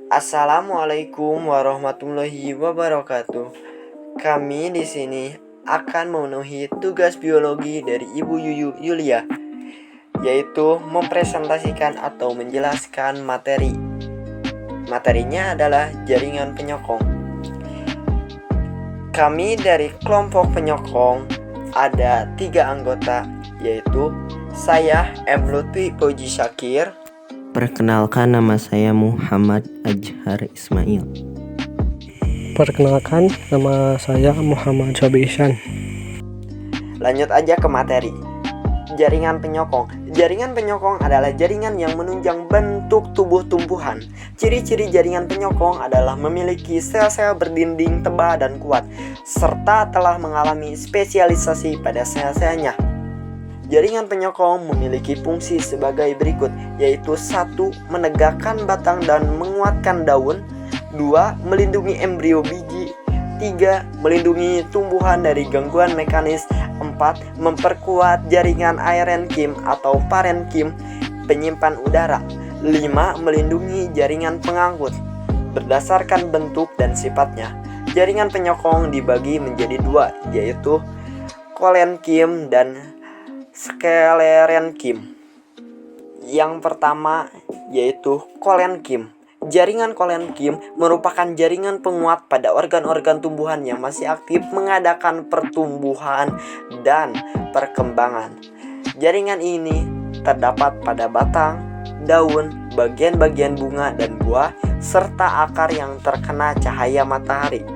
Assalamualaikum warahmatullahi wabarakatuh. Kami di sini akan memenuhi tugas biologi dari Ibu Yuyu Yulia, yaitu mempresentasikan atau menjelaskan materi. Materinya adalah jaringan penyokong. Kami dari kelompok penyokong ada 3 anggota, yaitu saya M. Lutfi Puji Syakir. Perkenalkan, nama saya Muhammad Ajhar Ismail. Perkenalkan, nama saya Muhammad Sobi Ihsan. Lanjut aja ke materi. Jaringan penyokong. Jaringan penyokong adalah jaringan yang menunjang bentuk tubuh tumbuhan. Ciri-ciri jaringan penyokong adalah memiliki sel-sel berdinding tebal dan kuat, serta telah mengalami spesialisasi pada sel-selnya. Jaringan penyokong memiliki fungsi sebagai berikut, yaitu 1. Menegakkan batang dan menguatkan daun. 2. Melindungi embrio biji. 3. Melindungi tumbuhan dari gangguan mekanis. 4. Memperkuat jaringan aerenkim atau parenkim, penyimpan udara. 5. Melindungi jaringan pengangkut. Berdasarkan bentuk dan sifatnya, jaringan penyokong dibagi menjadi 2, yaitu kolenkim dan sklerenkim. Yang pertama yaitu kolenkim. Jaringan kolenkim merupakan jaringan penguat pada organ-organ tumbuhan yang masih aktif mengadakan pertumbuhan dan perkembangan. Jaringan ini terdapat pada batang, daun, bagian-bagian bunga dan buah, serta akar yang terkena cahaya matahari.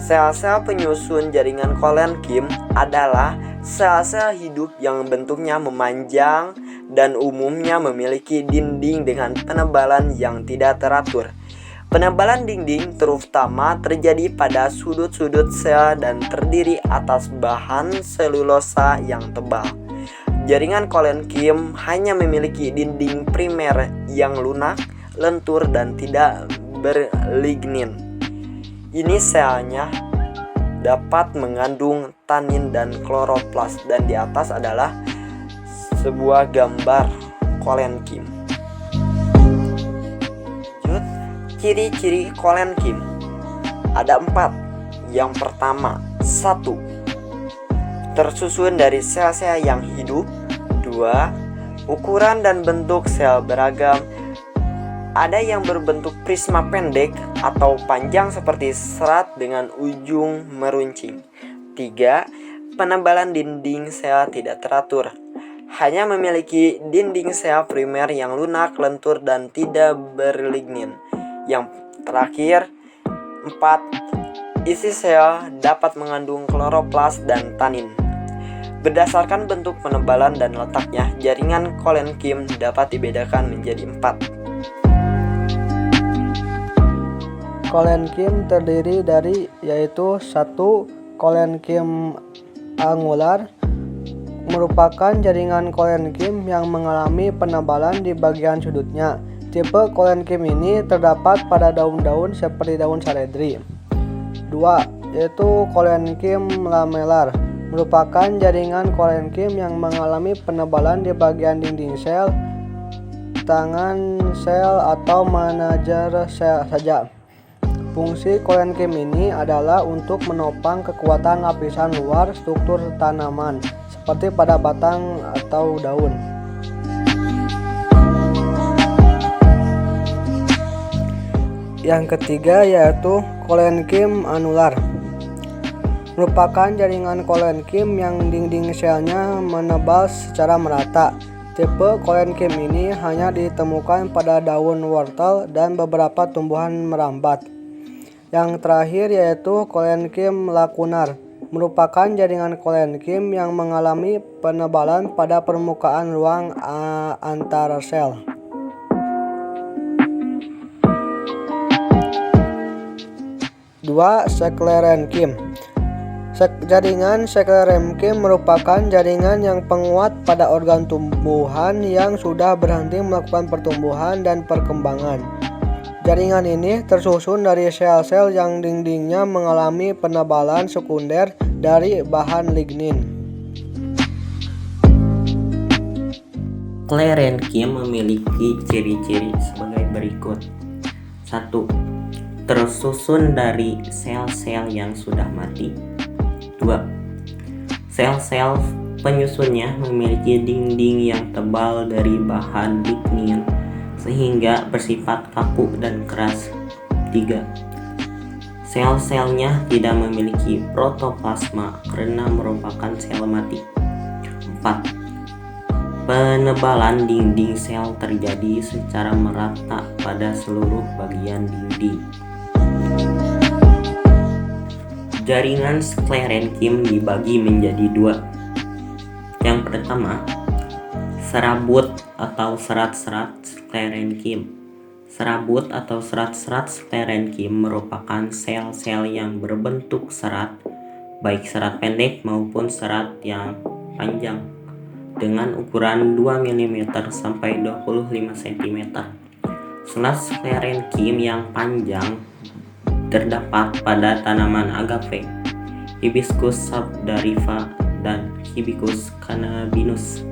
Sel-sel penyusun jaringan kolenkim adalah sel-sel hidup yang bentuknya memanjang dan umumnya memiliki dinding dengan penebalan yang tidak teratur. Penebalan dinding terutama terjadi pada sudut-sudut sel dan terdiri atas bahan selulosa yang tebal. Jaringan kolenkim hanya memiliki dinding primer yang lunak, lentur, dan tidak berlignin. Ini selnya dapat mengandung tanin dan kloroplas, dan di atas adalah sebuah gambar kolenkim. Lanjut, ciri-ciri kolenkim ada 4. Yang pertama, 1. Tersusun dari sel-sel yang hidup. 2. Ukuran dan bentuk sel beragam. Ada yang berbentuk prisma pendek atau panjang seperti serat dengan ujung meruncing. 3. Penebalan dinding sel tidak teratur. Hanya memiliki dinding sel primer yang lunak, lentur, dan tidak berlignin. Yang terakhir, 4. Isi sel dapat mengandung kloroplas dan tanin. Berdasarkan bentuk penebalan dan letaknya, jaringan kolenkim dapat dibedakan menjadi 4. Kolenkim terdiri dari yaitu 1. Kolenkim angular merupakan jaringan kolenkim yang mengalami penebalan di bagian sudutnya. Tipe kolenkim ini terdapat pada daun-daun seperti daun seledri. 2. Yaitu kolenkim lamelar merupakan jaringan kolenkim yang mengalami penebalan di bagian dinding sel, tangan sel, atau manajer sel saja. Fungsi kolenkim ini adalah untuk menopang kekuatan lapisan luar struktur tanaman, seperti pada batang atau daun. Yang ketiga yaitu kolenkim anular. Merupakan jaringan kolenkim yang dinding selnya menebal secara merata. Tipe kolenkim ini hanya ditemukan pada daun wortel dan beberapa tumbuhan merambat. Yang terakhir yaitu kolenkim lakunar, merupakan jaringan kolenkim yang mengalami penebalan pada permukaan ruang antara sel. Dua, sklerenkim. Jaringan sklerenkim merupakan jaringan yang penguat pada organ tumbuhan yang sudah berhenti melakukan pertumbuhan dan perkembangan. Jaringan ini tersusun dari sel-sel yang dindingnya mengalami penebalan sekunder dari bahan lignin. Sklerenkim memiliki ciri-ciri sebagai berikut. 1. Tersusun dari sel-sel yang sudah mati. 2. Sel-sel penyusunnya memiliki dinding yang tebal dari bahan lignin sehingga bersifat kaku dan keras. 3. Sel-selnya tidak memiliki protoplasma karena merupakan sel mati. 4. Penebalan dinding sel terjadi secara merata pada seluruh bagian dinding. Jaringan sklerenkim dibagi menjadi 2. Yang pertama, serabut atau serat-serat sklerenkim. Serabut atau serat-serat sklerenkim merupakan sel-sel yang berbentuk serat, baik serat pendek maupun serat yang panjang, dengan ukuran 2 mm sampai 25 cm. Serat sklerenkim yang panjang terdapat pada tanaman agave, Hibiscus subdariva, dan Hibiscus cannabinus.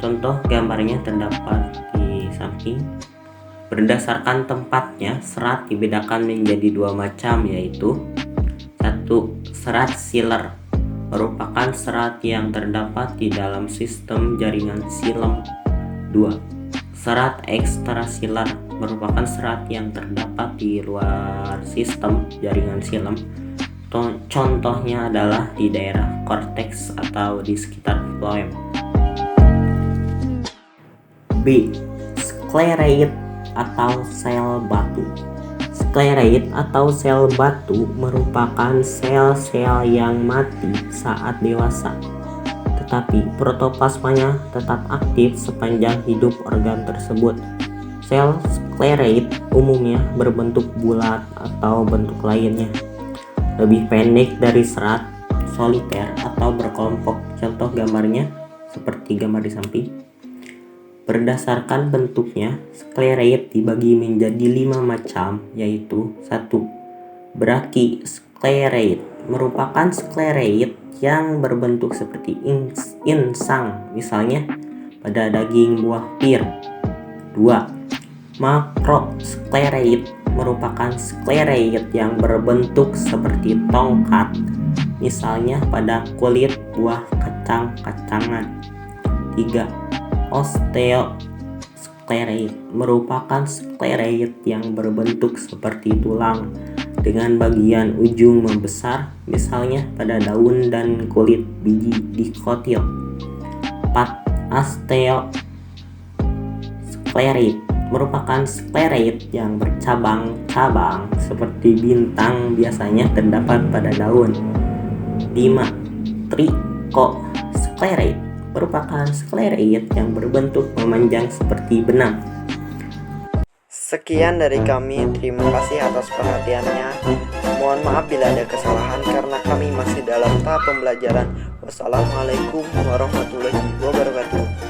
Contoh gambarnya terdapat di samping. Berdasarkan tempatnya, serat dibedakan menjadi 2 macam, yaitu 1. Serat siler merupakan serat yang terdapat di dalam sistem jaringan silem. 2. Serat ekstrasiler merupakan serat yang terdapat di luar sistem jaringan silem. Contohnya adalah di daerah korteks atau di sekitar floem. B. Sklereid atau sel batu. Sklereid atau sel batu merupakan sel-sel yang mati saat dewasa, tetapi protoplasmanya tetap aktif sepanjang hidup organ tersebut. Sel sklereid umumnya berbentuk bulat atau bentuk lainnya, lebih pendek dari serat, soliter atau berkelompok. Contoh gambarnya seperti gambar di samping. Berdasarkan bentuknya, sklereid dibagi menjadi 5 macam, yaitu 1. Brachysklereid merupakan sklereid yang berbentuk seperti insang, misalnya pada daging buah pir. 2. Makrosklereid merupakan sklereid yang berbentuk seperti tongkat, misalnya pada kulit buah kacang-kacangan. 3. Osteosklereid merupakan sklereid yang berbentuk seperti tulang dengan bagian ujung membesar, misalnya pada daun dan kulit biji dikotil. 4. Osteosklereid merupakan sklereid yang bercabang-cabang seperti bintang, biasanya terdapat pada daun. 5. Trichosklereid merupakan sklereid yang berbentuk memanjang seperti benang. Sekian dari kami, terima kasih atas perhatiannya. Mohon maaf bila ada kesalahan karena kami masih dalam tahap pembelajaran. Wassalamualaikum warahmatullahi wabarakatuh.